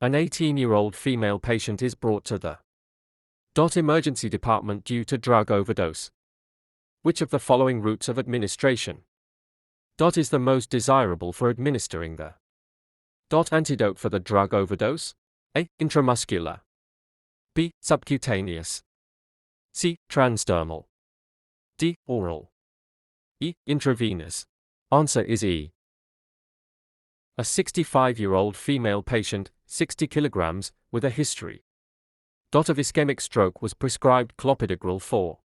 An 18-year-old female patient is brought to the emergency department due to drug overdose. Which of the following routes of administration is the most desirable for administering the antidote for the drug overdose? A. Intramuscular. B. Subcutaneous. C. Transdermal. D. Oral. E. Intravenous. Answer is E. A 65-year-old female patient, 60 kilograms, with a history of ischemic stroke was prescribed clopidogrel for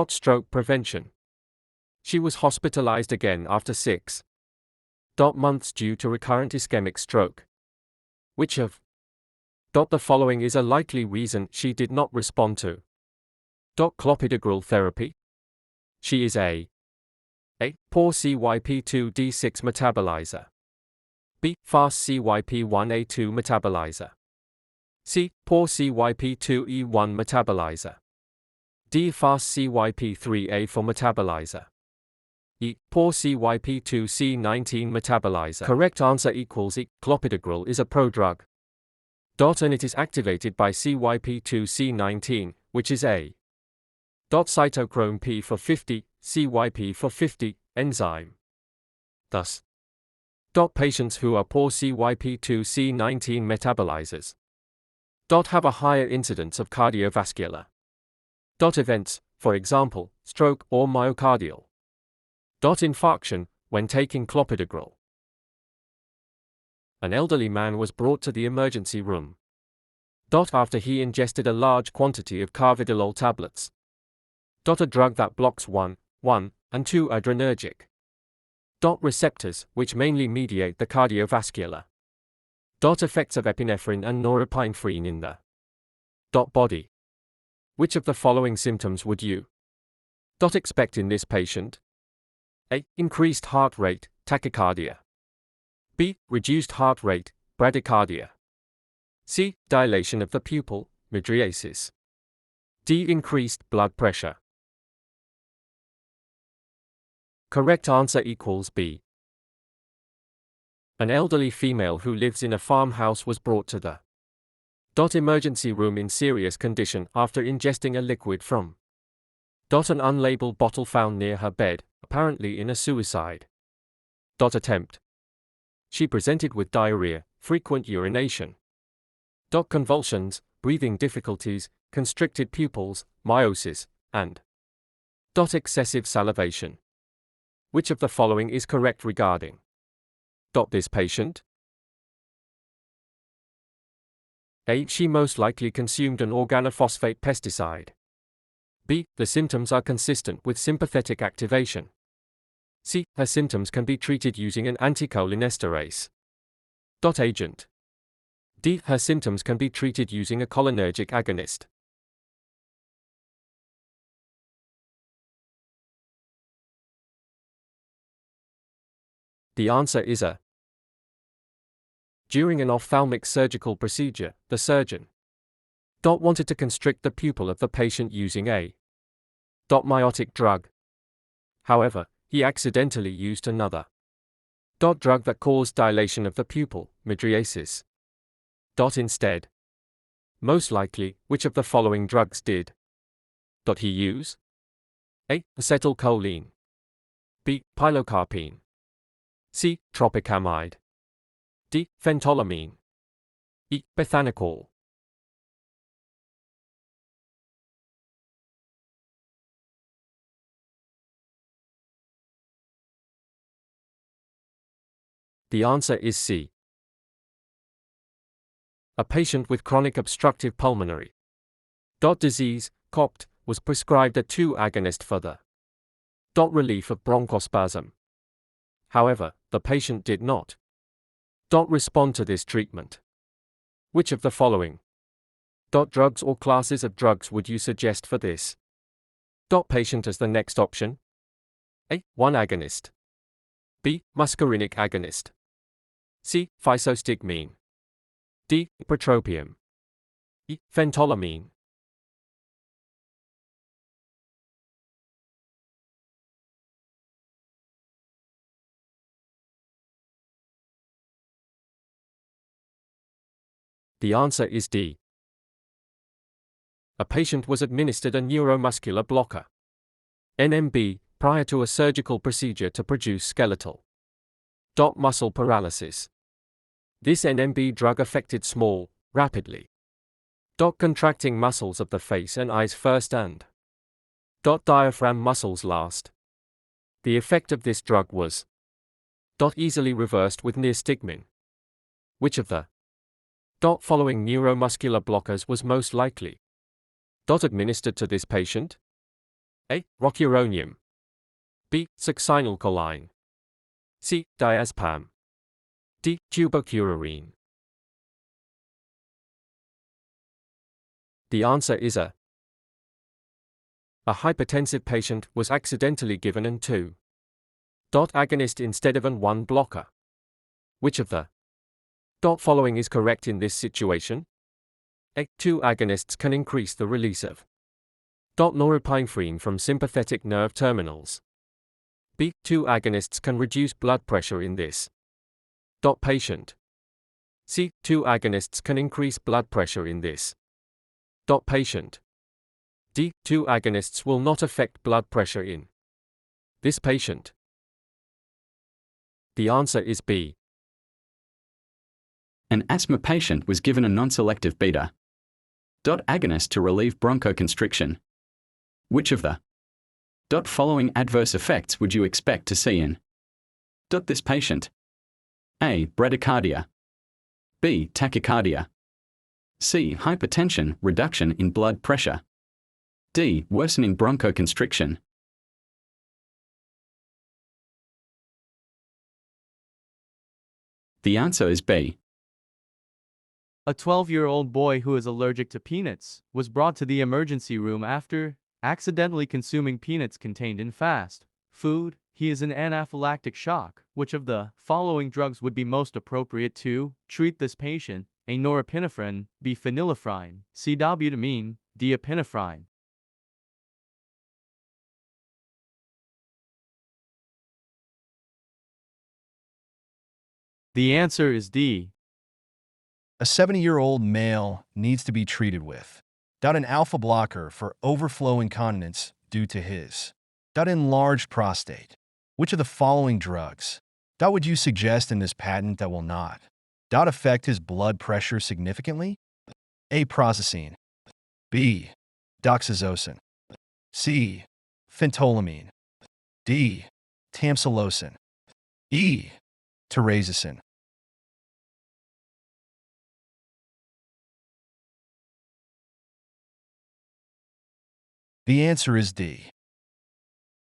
stroke prevention. She was hospitalized again after 6 months due to recurrent ischemic stroke. Which of the following is a likely reason she did not respond to clopidogrel therapy? She is A. Poor CYP2D6 metabolizer. B. Fast CYP1A2 metabolizer. C. Poor CYP2E1 metabolizer. D. Fast CYP3A4 metabolizer. E. Poor CYP2C19 metabolizer. Correct answer equals E. Clopidogrel is a prodrug. And it is activated by CYP2C19, which is a cytochrome P450, CYP for 50 enzyme. Thus, patients who are poor CYP2C19 metabolizers have a higher incidence of cardiovascular events, for example, stroke or myocardial infarction, when taking clopidogrel. An elderly man was brought to the emergency room after he ingested a large quantity of carvedilol tablets, a drug that blocks 1, and 2 adrenergic receptors, which mainly mediate the cardiovascular effects of epinephrine and norepinephrine in the body. Which of the following symptoms would you expect in this patient? A. Increased heart rate, tachycardia. B. Reduced heart rate, bradycardia. C. Dilation of the pupil, mydriasis. D. Increased blood pressure. Correct answer equals B. An elderly female who lives in a farmhouse was brought to the emergency room in serious condition after ingesting a liquid from an unlabeled bottle found near her bed, apparently in a suicide attempt. She presented with diarrhea, frequent urination, convulsions, breathing difficulties, constricted pupils, miosis, and excessive salivation. Which of the following is correct regarding this patient? A. She most likely consumed an organophosphate pesticide. B. The symptoms are consistent with sympathetic activation. C. Her symptoms can be treated using an anticholinesterase agent. D. Her symptoms can be treated using a cholinergic agonist. The answer is A. During an ophthalmic surgical procedure, the surgeon wanted to constrict the pupil of the patient using a miotic drug. However, he accidentally used another drug that caused dilation of the pupil, mydriasis. Instead. Most likely, which of the following drugs did he use? A. Acetylcholine. B. Pilocarpine. C. Tropicamide. D. Phentolamine. E. Bethanacol. The answer is C. A patient with chronic obstructive pulmonary disease, COPD, was prescribed a 2 agonist for the relief of bronchospasm. However, the patient did not respond to this treatment. Which of the following drugs or classes of drugs would you suggest for this patient as the next option? A. 1 agonist. B. Muscarinic agonist. C. Physostigmine. D. Ipratropium. E. Phentolamine. The answer is D. A patient was administered a neuromuscular blocker, NMB, prior to a surgical procedure to produce skeletal muscle paralysis. This NMB drug affected small, rapidly contracting muscles of the face and eyes first and diaphragm muscles last. The effect of this drug was easily reversed with nystigmine. Which of the following neuromuscular blockers was most likely administered to this patient? A. Rocuronium. B. Succinylcholine. C. Diazepam. D. Tuberculin. The answer is A. A hypertensive patient was accidentally given an 2 agonist instead of an 1 blocker. Which of the following is correct in this situation? A. 2 agonists can increase the release of norepinephrine from sympathetic nerve terminals. B. 2 agonists can reduce blood pressure in this patient. C. 2 agonists can increase blood pressure in this patient. D. 2 agonists will not affect blood pressure in this patient. The answer is B. An asthma patient was given a non-selective beta agonist to relieve bronchoconstriction. Which of the following adverse effects would you expect to see in this patient? A. Bradycardia. B. Tachycardia. C. Hypertension, reduction in blood pressure. D. Worsening bronchoconstriction. The answer is B. A 12-year-old boy who is allergic to peanuts was brought to the emergency room after accidentally consuming peanuts contained in fast food. He is in anaphylactic shock. Which of the following drugs would be most appropriate to treat this patient? A. Norepinephrine. B. Phenylephrine. C. Dobutamine. D. Epinephrine. The answer is D. A 70-year-old male needs to be treated with an alpha blocker for overflow incontinence due to his enlarged prostate. Which of the following drugs would you suggest in this patent that will not affect his blood pressure significantly? A. Prazosin. B. Doxazocin. C. Phentolamine. D. Tamsulosin. E. Terazosin. The answer is D.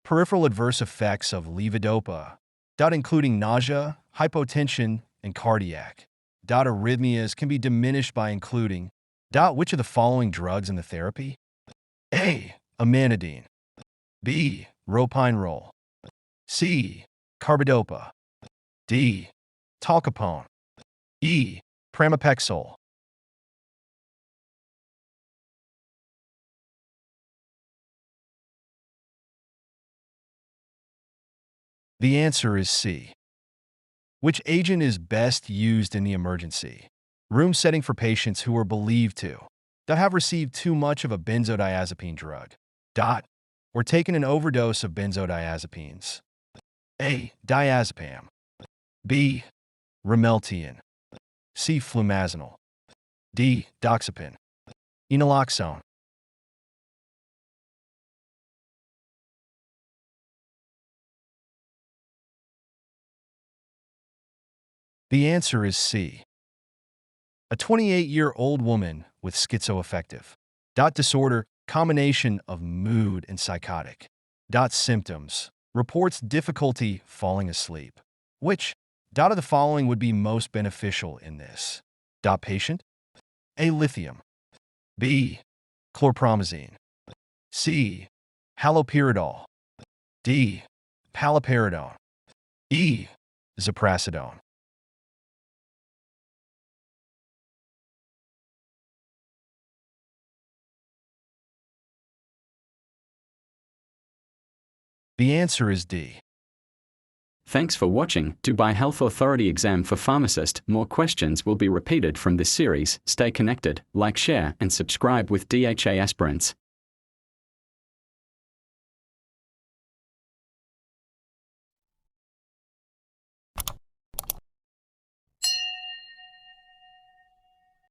Peripheral adverse effects of levodopa, including nausea, hypotension, and cardiac arrhythmias can be diminished by including which of the following drugs in the therapy? A. Amantadine. B. Ropinirole. C. Carbidopa. D. Talcopone. E. Pramipexole. The answer is C. Which agent is best used in the emergency room setting for patients who are believed to have received too much of a benzodiazepine drug, or taken an overdose of benzodiazepines? A. Diazepam. B. Ramelteon. C. Flumazenil. D. Doxepin. Enaloxone. The answer is C. A 28-year-old woman with schizoaffective disorder, combination of mood and psychotic symptoms, reports difficulty falling asleep. Which of the following would be most beneficial in this patient? A. Lithium. B. Chlorpromazine. C. Haloperidol. D. Paliperidone. E. Ziprasidone. The answer is D. Thanks for watching. Dubai Health Authority exam for pharmacist. More questions will be repeated from this series. Stay connected, like, share, and subscribe with DHA aspirants.